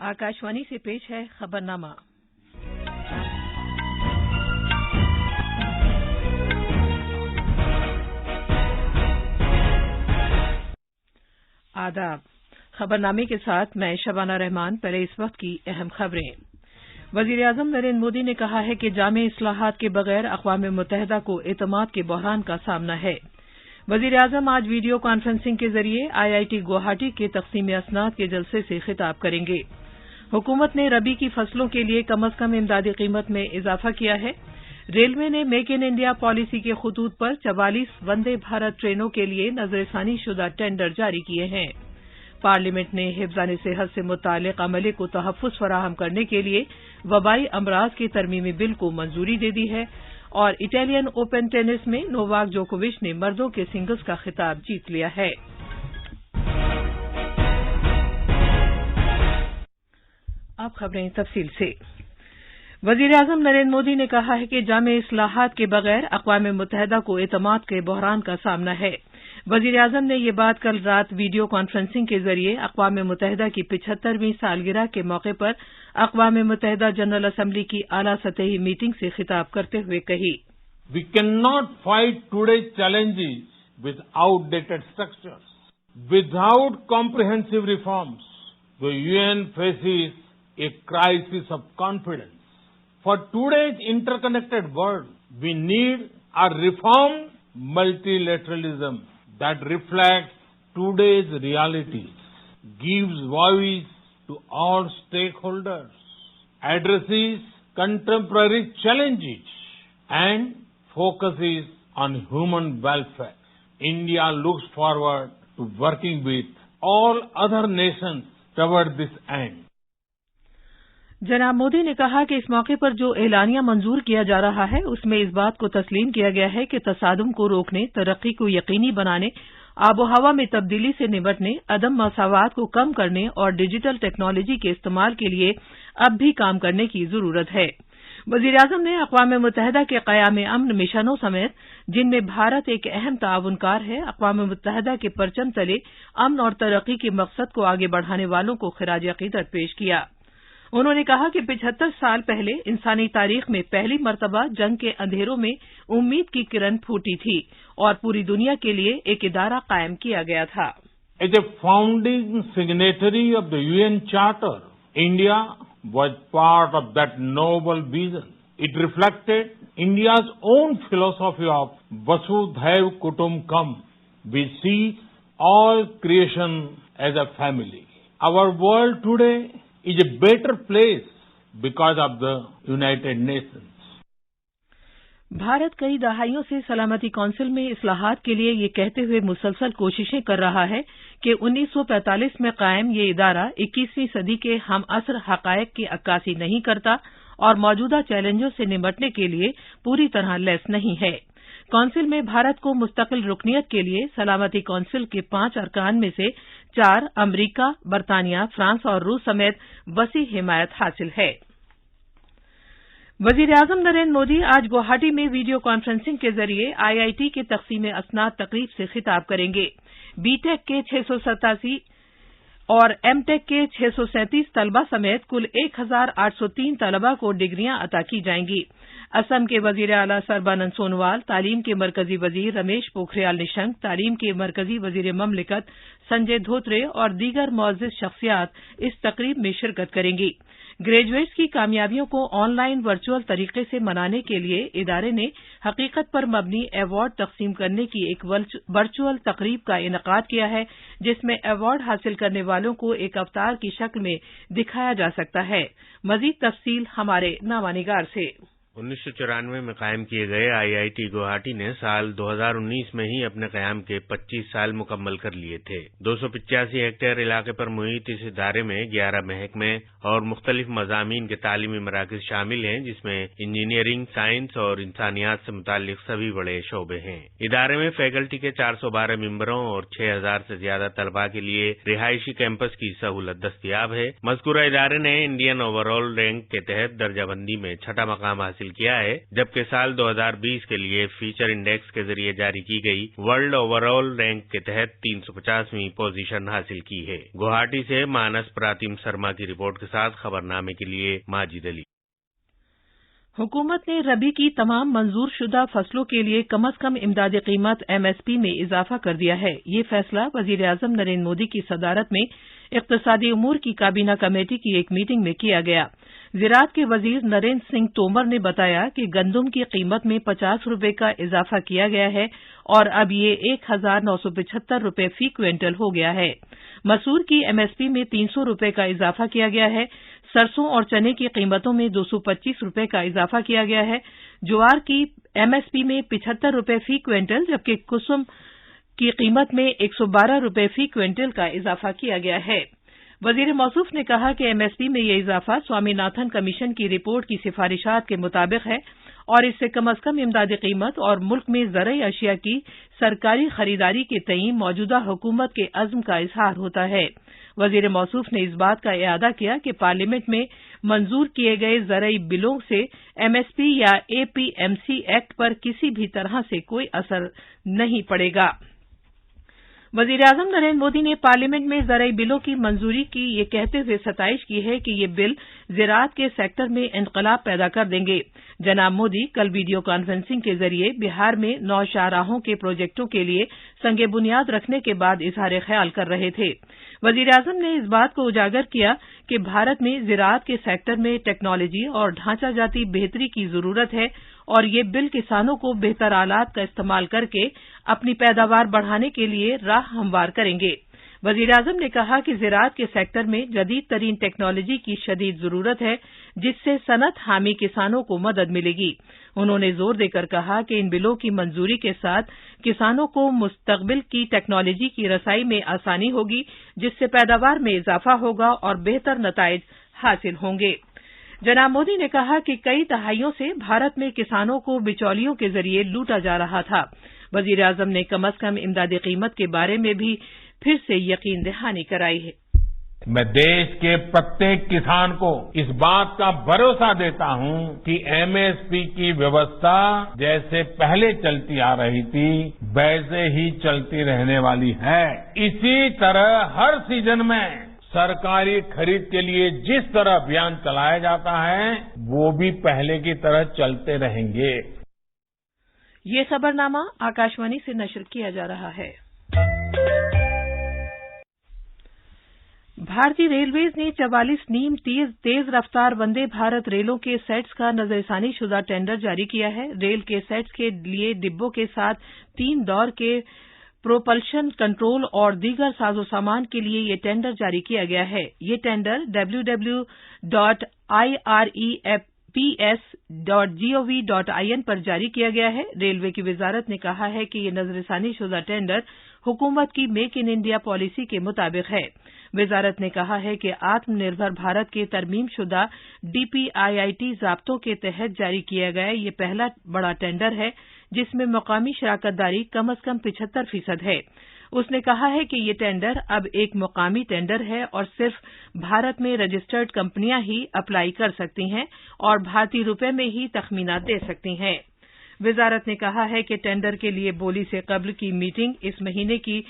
आकाशवाणी से पेश है खबरनामा। आदाब। खबरनामे के साथ मैं शबाना रहमान। पहले इस वक्त की अहम खबरें। वजीर-ए-आजम नरेंद्र मोदी ने कहा है कि जामे इस्लाहात के बगैर अक़वाम मुत्तहिदा को एतमाद के बहरान का सामना है। वजीर-ए-आजम आज वीडियो कॉन्फ्रेंसिंग के जरिए IIT गुवाहाटी के तक़सीम असनाद के जलसे से खिताब करेंगे। हुकूमत ने रबी की फसलों के लिए कम अज कम इमदादी कीमत में इजाफा किया है। रेलवे ने मेक इन इंडिया पॉलिसी के खतूत पर 44 वंदे भारत ट्रेनों के लिए नजरसानी शुदा टेंडर जारी किए हैं। पार्लियामेंट ने हिफ्ज़ान सेहत से मुताल्लिक़ अमले को तहफ़्फ़ुज़ फराहम करने के लिए वबाई अमराज के तरमीमी बिल को मंजूरी दे दी है। और इटालियन ओपन टेनिस में नोवाक जोकोविच ने मर्दों के सिंगल्स का खिताब जीत लिया है। अब खबरें तफसील से। वज़ीर-ए-आज़म नरेंद्र मोदी ने कहा है कि जामे इस्लाहात के बगैर अक़वाम मुत्तहिदा को एतमाद के बहरान का सामना है। वज़ीर-ए-आज़म ने यह बात कल रात वीडियो कॉन्फ्रेंसिंग के जरिए अक़वाम मुत्तहिदा की 75वीं सालगिरह के मौके पर अक़वाम मुत्तहिदा जनरल असेंबली की आला सतही मीटिंग से खिताब करते हुए कही। We cannot fight today's challenges with outdated structures. Without comprehensive reforms, the UN faces a crisis of confidence. For today's interconnected world, we need a reformed multilateralism that reflects today's realities, gives voice to all stakeholders, addresses contemporary challenges, and focuses on human welfare. India looks forward to working with all other nations toward this end. जनाब मोदी ने कहा कि इस मौके पर जो एलानिया मंजूर किया जा रहा है उसमें इस बात को तस्लीम किया गया है कि तसादुम को रोकने, तरक्की को यकीनी बनाने, आबोहवा में तब्दीली से निपटने, अदम मसावात को कम करने और डिजिटल टेक्नोलॉजी के इस्तेमाल के लिए अब भी काम करने की जरूरत है। वज़ीर-ए-आज़म ने अक़वाम मुत्तहिदा के क़याम अमन मिशनों समेत जिनमें भारत एक अहम ताउनकार है, अक़वाम मुत्तहिदा के परचम तले अमन और तरक्की के मकसद को आगे बढ़ाने वालों को ख़िराज अक़ीदत पेश किया। उन्होंने कहा कि 75 साल पहले इंसानी तारीख में पहली मर्तबा जंग के अंधेरों में उम्मीद की किरण फूटी थी और पूरी दुनिया के लिए एक इदारा कायम किया गया था। As a founding signatory of the UN Charter, India was part of that noble vision. It reflected India's own philosophy of Vasudhaiv Kutumbakam. We see all creation as a family. Our world today is a better place because of the United Nations. Bharat कई दहाइयों से सलामती council में इस्लाहात के लिए ये कहते हुए मुसलसल कोशिशें कर रहा है कि 1945 में कायम ये इदारा 21वीं सदी के हम असर हक़ाइक़ की अक्कासी नहीं करता और मौजूदा चैलेंजों से निपटने के लिए पूरी तरह लैस नहीं है। कौंसिल में भारत को मुस्तकिल रुकनियत के लिए सलामती कौंसिल के 5 अरकान में से 4 अमरीका, बरतानिया, फ्रांस और रूस समेत वसी हिमायत हासिल है। वज़ीर-ए-आज़म नरेंद्र मोदी आज गुवाहाटी में वीडियो कॉन्फ्रेंसिंग के जरिए IIT के तक़सीम असनाद तकरीब से खिताब करेंगे। बीटेक के 687 और एमटेक के 637 तलबा समेत कुल 1803 तलबा को डिग्रियां अता की जाएंगी। असम के वज़ीर आला सर्बानंद सोनोवाल, तालीम के मरकजी वज़ीर रमेश पोखरियाल निशंक, तालीम के मरकजी वज़ीर ममलिकत संजय धोत्रे और दीगर मुअज़्ज़िज़ शख्सियात इस तकरीब में शिरकत करेंगी। ग्रेजुएट्स की कामयाबियों को ऑनलाइन वर्चुअल तरीके से मनाने के लिए इदारे ने हकीकत पर मबनी अवार्ड तकसीम करने की एक वर्चुअल तकरीब का इनेकाद किया है, जिसमें अवार्ड हासिल करने वालों को एक अवतार की शक्ल में दिखाया जा सकता है। मज़ीद तफसील हमारे नामानिगार से। 1994 में कायम किए गए IIT गुवाहाटी ने साल 2019 में ही अपने कयाम के 25 साल मुकम्मल कर लिए थे। 285 हेक्टेयर इलाके पर मुहित इस इदारे में 11 महकमे और मुख्तलिफ मज़ामीन के तालीमी मराकज़ शामिल हैं, जिसमें इंजीनियरिंग, साइंस और इंसानियात से मुताल्लिक सभी बड़े शोबे हैं। इदारे में फैकल्टी के 412 मेंबरों और 6000 से ज्यादा तलबा के लिए रिहायशी कैंपस की सहूलत दस्तयाब है। मज़कूरा इदारे ने इंडियन ओवरऑल रैंक के तहत दर्जाबंदी में 6ठा मकाम हासिल किया है, जबकि साल 2020 के लिए फीचर इंडेक्स के जरिए जारी की गई वर्ल्ड ओवरऑल रैंक के तहत 350वीं पोजीशन हासिल की है। गुवाहाटी से मानस प्रातिम शर्मा की रिपोर्ट के साथ खबरनामे के लिए माजिद अली। हुकूमत ने रबी की तमाम मंजूर शुदा फसलों के लिए कम अज कम इमदादी कीमत MSP में इजाफा कर दिया है। ये फैसला वजीर-ए-आजम नरेंद्र मोदी की सदारत में इक्तिसादी उमूर की काबीना कमेटी की एक मीटिंग में किया गया। ज़राअत के वजीर नरेंद्र सिंह तोमर ने बताया कि गंदम की कीमत में 50 रुपये का इजाफा किया गया है और अब ये 1975 रुपये फी क्विंटल हो गया है। मसूर की MSP में 300 रुपये का इजाफा किया गया है। सरसों और चने की कीमतों में 225 रुपये का इजाफा किया गया है। ज्वार की MSP में 75 रुपये फी क्विंटल जबकि कुसुम की कीमत में 112 रुपये फी क्विंटल का इजाफा किया गया है। वजीर मौसूफ ने कहा कि MSP में यह इजाफा स्वामीनाथन कमीशन की रिपोर्ट की सिफारिशात के मुताबिक है और इससे कम अज कम इमदादी कीमत और मुल्क में ज़रई अशिया की सरकारी खरीदारी के तईं मौजूदा हुकूमत के अज़्म का इजहार होता है। वजीर मौसूफ ने इस बात का इआदा किया कि पार्लियामेंट में मंजूर किए गए ज़रई बिलों से MSP या APMC एक्ट पर किसी भी तरह से कोई असर नहीं पड़ेगा। वजीर-ए-आज़म नरेंद्र मोदी ने पार्लियामेंट में ज़रई बिलों की मंजूरी की ये कहते हुए सताइश की है कि ये बिल ज़राअत के सेक्टर में इनकलाब पैदा कर देंगे। जनाब मोदी कल वीडियो कॉन्फ्रेंसिंग के जरिए बिहार में 9 शाहराहों के प्रोजेक्टों के लिए संगे बुनियाद रखने के बाद इजहार ख्याल कर रहे थे। वजीर-ए-आज़म ने इस बात को उजागर किया कि भारत में ज़राअत के सेक्टर में टेक्नोलॉजी और ढांचाजाती बेहतरी की जरूरत है और ये बिल किसानों को बेहतर आलात का इस्तेमाल करके अपनी पैदावार बढ़ाने के लिए राह हमवार करेंगे। वजीर-ए-आज़म ने कहा कि ज़राअत के सेक्टर में जदीद तरीन टेक्नोलॉजी की शदीद जरूरत है जिससे सनत हामी किसानों को मदद मिलेगी। उन्होंने जोर देकर कहा कि इन बिलों की मंजूरी के साथ किसानों को मुस्तकबिल की टेक्नोलॉजी की रसाई में आसानी होगी जिससे पैदावार में इजाफा होगा और बेहतर नताइज हासिल होंगे। जनाब मोदी ने कहा कि कई दहाइयों से भारत में किसानों को बिचौलियों के जरिए लूटा जा रहा था। वजीर-ए-आज़म ने कम अज कम इमदादी कीमत के बारे में भी फिर से यकीन दहानी कराई है। मैं देश के प्रत्येक किसान को इस बात का भरोसा देता हूं कि MSP की व्यवस्था जैसे पहले चलती आ रही थी वैसे ही चलती रहने वाली है। इसी तरह हर सीजन में सरकारी खरीद के लिए जिस तरह अभियान चलाया जाता है वो भी पहले की तरह चलते रहेंगे। ये खबरनामा आकाशवाणी से नशर किया जा रहा है। भारतीय रेलवेज ने 44 नीम तेज रफ्तार वंदे भारत रेलों के सेट्स का नजरसानी शुदा टेंडर जारी किया है। रेल के सेट्स के लिए डिब्बों के साथ 3 दौर के प्रोपल्शन कंट्रोल और दीगर साजो सामान के लिए ये टेंडर जारी किया गया है। ये टेंडर www.irepps.gov.in पर जारी किया गया है। रेलवे की वजारत ने कहा है कि ये नजरसानी शुदा टेंडर हुकूमत की मेक इन इंडिया पॉलिसी के मुताबिक है। वजारत ने कहा है कि आत्मनिर्भर भारत के तरमीम शुदा DPIIT ज़ाब्तों के तहत जारी किया गया ये पहला बड़ा टेंडर है जिसमें मकामी शराकतदारी कम अज कम 75% है। उसने कहा है कि ये टेंडर अब एक मुकामी टेंडर है और सिर्फ भारत में रजिस्टर्ड कंपनियां ही अप्लाई कर सकती हैं और भारतीय रुपये में ही तखमीना दे सकती हैं। वजारत ने कहा है कि टेंडर के लिए बोली से कबल की मीटिंग इस महीने की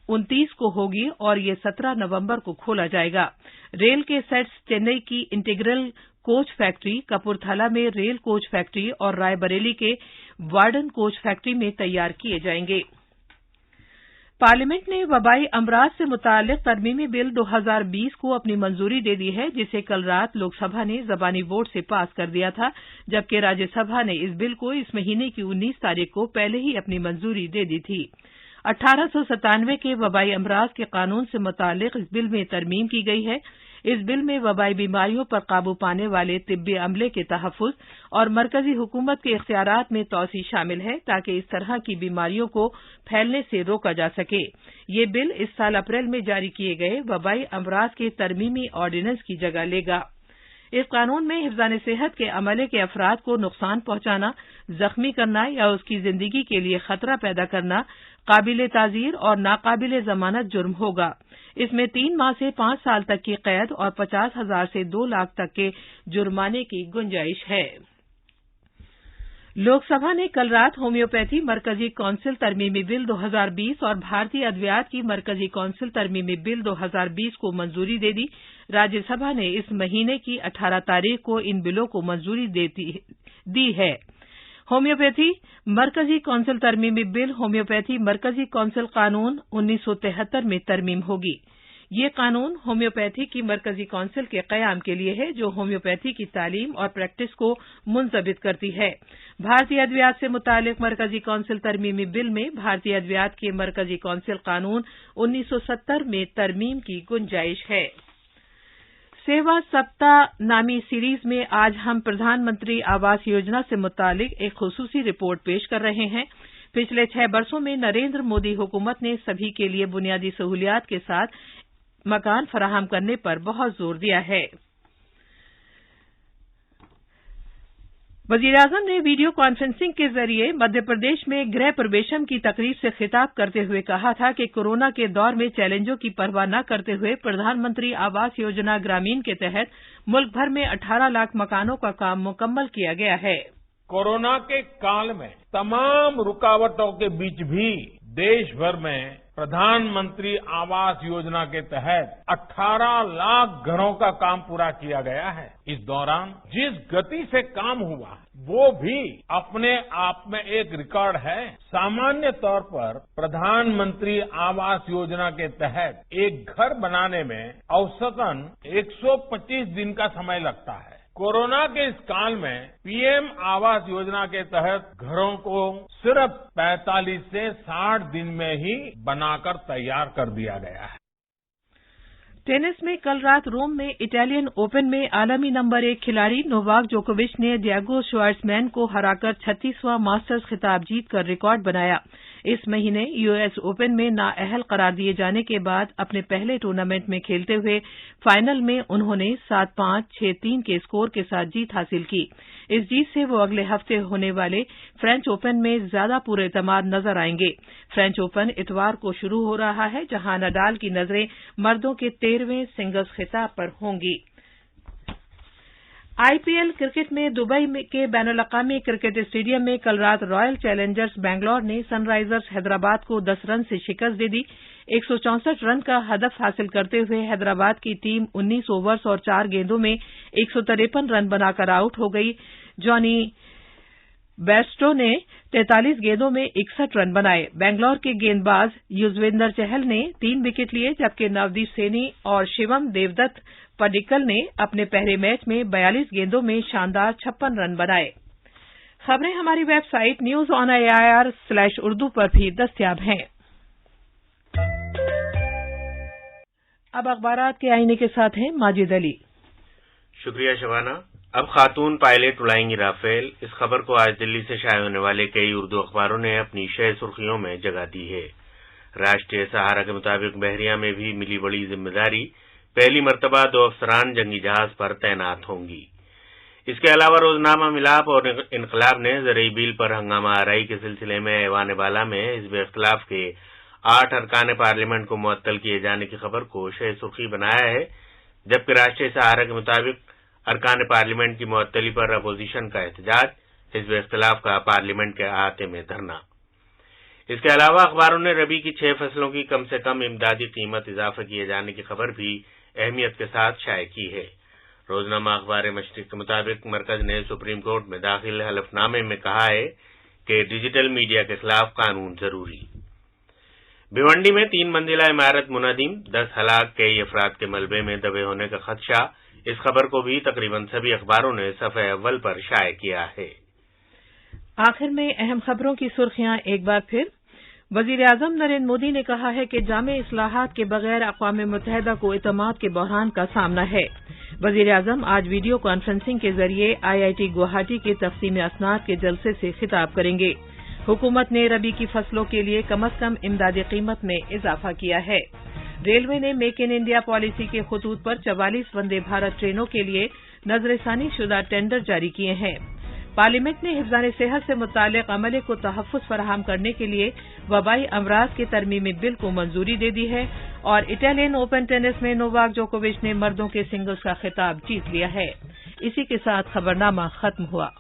29 को होगी और ये 17 नवंबर को खोला जाएगा। रेल के सेट्स चेन्नई की इंटीग्रल कोच फैक्ट्री, कपूरथला में रेल कोच फैक्ट्री और रायबरेली के वार्डन कोच फैक्ट्री में तैयार किए जाएंगे। पार्लियामेंट ने वबाई अमराज से मुताल्लिक तरमीमी बिल 2020 को अपनी मंजूरी दे दी है जिसे कल रात लोकसभा ने ज़बानी वोट से पास कर दिया था जबकि राज्यसभा ने इस बिल को इस महीने की 19 तारीख को पहले ही अपनी मंजूरी दे दी थी। 1897 के वबाई अमराज के कानून से मुताल्लिक इस बिल में तरमीम की गई है। इस बिल में वबाई बीमारियों पर काबू पाने वाले तिब्बी अमले के तहफ़्फ़ुज़ और मरकजी हुकूमत के इख्तियारात में तोसी शामिल है ताकि इस तरह की बीमारियों को फैलने से रोका जा सके। ये बिल इस साल अप्रैल में जारी किए गए वबाई अमराज के तरमीमी ऑर्डिनेंस की जगह लेगा। इस कानून में हिफ्ज़ान सेहत के अमले के अफराद को नुकसान पहुंचाना, जख्मी करना या उसकी जिंदगी के लिए खतरा पैदा करना काबिले ताज़ीर और नाकाबिले जमानत जुर्म होगा। इसमें 3 माह से 5 साल तक की कैद और 50,000 से 2 लाख तक के जुर्माने की गुंजाइश है। लोकसभा ने कल रात होम्योपैथी मरकजी काउंसिल तरमीमी बिल 2020 और भारतीय अद्वियात की मरकजी काउंसिल तरमीमी बिल 2020 को मंजूरी दे दी। राज्यसभा ने इस महीने की 18 तारीख को इन बिलों को मंजूरी दी है। होम्योपैथी मरकजी काउंसिल तरमीमी बिल होम्योपैथी मरकजी काउंसिल कानून 1973 में तरमीम होगी। ये कानून होम्योपैथी की मरकजी काउंसिल के कयाम के लिए है, जो होम्योपैथी की तालीम और प्रैक्टिस को मुंजबित करती है। भारतीय अद्वियात से मुतालिक मरकजी काउंसिल तरमीमी बिल में भारतीय अद्वियात के मरकजी काउंसिल कानून 1970 में तरमीम की गुंजाइश है। सेवा सप्ताह नामी सीरीज में आज हम प्रधानमंत्री आवास योजना से मुतालिक एक खुसूसी रिपोर्ट पेश कर रहे हैं। पिछले 6 वर्षों में नरेंद्र मोदी हुकूमत ने सभी के लिए बुनियादी सहूलियात के साथ मकान फराहम करने पर बहुत जोर दिया है। वजीर-ए-आजम ने वीडियो कॉन्फ्रेंसिंग के जरिए मध्य प्रदेश में गृह प्रवेशम की तकरीब से खिताब करते हुए कहा था कि कोरोना के दौर में चैलेंजों की परवाह न करते हुए प्रधानमंत्री आवास योजना ग्रामीण के तहत मुल्क भर में 18 लाख मकानों का काम मुकम्मल किया गया है। कोरोना के काल में तमाम रुकावटों के बीच भी देश भर में प्रधानमंत्री आवास योजना के तहत 18 लाख घरों का काम पूरा किया गया है। इस दौरान जिस गति से काम हुआ वो भी अपने आप में एक रिकॉर्ड है। सामान्य तौर पर प्रधानमंत्री आवास योजना के तहत एक घर बनाने में औसतन 125 दिन का समय लगता है। कोरोना के इस काल में पीएम आवास योजना के तहत घरों को सिर्फ 45 से 60 दिन में ही बनाकर तैयार कर दिया गया है। टेनिस में कल रात रोम में इटालियन ओपन में आलमी नंबर 1 खिलाड़ी नोवाक जोकोविच ने डिएगो श्वार्ट्जमैन को हराकर 36वां मास्टर्स खिताब जीतकर रिकॉर्ड बनाया। इस महीने यूएस ओपन में नाअहल करार दिए जाने के बाद अपने पहले टूर्नामेंट में खेलते हुए फाइनल में उन्होंने 7-5, 6-3 के स्कोर के साथ जीत हासिल की। इस जीत से वो अगले हफ्ते होने वाले फ्रेंच ओपन में ज्यादा पुरएतमाद नजर आएंगे। फ्रेंच ओपन इतवार को शुरू हो रहा है, जहां नडाल की नजरें मर्दों के 13वें सिंगल्स खिताब पर होंगी। आईपीएल क्रिकेट में दुबई के बैनुल-अक़वामी क्रिकेट स्टेडियम में कल रात रॉयल चैलेंजर्स बैंगलोर ने सनराइजर्स हैदराबाद को 10 रन से शिकस्त दे दी। 164 रन का हदफ हासिल करते हुए हैदराबाद की टीम 19 ओवर्स और 4 गेंदों में 153 रन बनाकर आउट हो गई। जॉनी बेस्टो ने 43 गेंदों में 61 रन बनाए। बैंगलोर के गेंदबाज युजवेंद्र चहल ने 3 विकेट लिए, जबकि नवदीप सैनी और शिवम देवदत्त पडिक्कल ने अपने पहले मैच में 42 गेंदों में शानदार 56 रन बनाए। खबरें हमारी वेबसाइट newsonair/urdu पर भी दस्तयाब हैं। अब अखबारात के आईने के साथ हैं माजिद अली। शुक्रिया शबाना। अब खातून पायलट उड़ाएंगी राफेल। इस खबर को आज दिल्ली से शाये होने वाले कई उर्दू अखबारों ने अपनी शह सुर्खियों में जगह दी है। राष्ट्रीय सहारा के मुताबिक बहरिया में भी मिली बड़ी जिम्मेदारी, पहली मर्तबा 2 अफसरान जंगी जहाज पर तैनात होंगी। इसके अलावा रोजनामा मिलाप और इनकलाब ने ज़रई बिल पर हंगामा आराई के सिलसिले में ऐवान बाला में हिज़्ब इख्तिलाफ के 8 अरकान पार्लियामेंट को मुअत्तल किए जाने की खबर को शह सुर्खी बनाया है, जबकि राष्ट्रीय सहारा के मुताबिक अरकान पार्लियामेंट की मुअत्तली पर अपोजिशन का एहतजाज, हिज़्ब इख्तिलाफ का पार्लियामेंट के अहाते में धरना। इसके अलावा अखबारों ने रबी की 6 फसलों की कम से कम इमदादी कीमत इजाफा किए जाने की खबर भी अहमियत के साथ शाये की है। रोजनामा अखबार मशरिक के मुताबिक मरकज ने सुप्रीम कोर्ट में दाखिल हलफनामे में कहा है कि डिजिटल मीडिया के खिलाफ कानून जरूरी। भिवंडी में 3 मंजिला इमारत मुनहदिम, 10 हलाक, कई अफराद के मलबे में दबे होने का खदशा। इस खबर को भी तकरीबन सभी अखबारों ने सफ़े अव्वल पर शाये किया है। आखिर में अहम खबरों की सुर्खियां एक बार फिर। वजीर-ए-आजम नरेंद्र मोदी ने कहा है कि जामे इस्लाहात के बगैर अक़वाम मुत्तहिदा को इत्मीनान के बहरान का सामना है। वजीर-ए-आजम आज वीडियो कॉन्फ्रेंसिंग के जरिए आईआईटी गुवाहाटी के तक़सीम असनाद के जलसे से खिताब करेंगे। हुकूमत ने रबी की फसलों के लिए कम अज कम इमदादी कीमत में इजाफा किया है। रेलवे ने मेक इन इंडिया पॉलिसी के खतूत पर 44 वंदे भारत ट्रेनों के लिए नजरसानी शुदा टेंडर जारी किए हैं। पार्लियामेंट ने हिफ्ज़ान सेहत से मुताल्लिक़ अमले को तहफ़्फ़ुज़ फराहम करने के लिए वबाई अमराज के तरमीमी बिल को मंजूरी दे दी है। और इटालियन ओपन टेनिस में नोवाक जोकोविच ने मर्दों के सिंगल्स का खिताब जीत लिया है। इसी के साथ खबरनामा खत्म हुआ।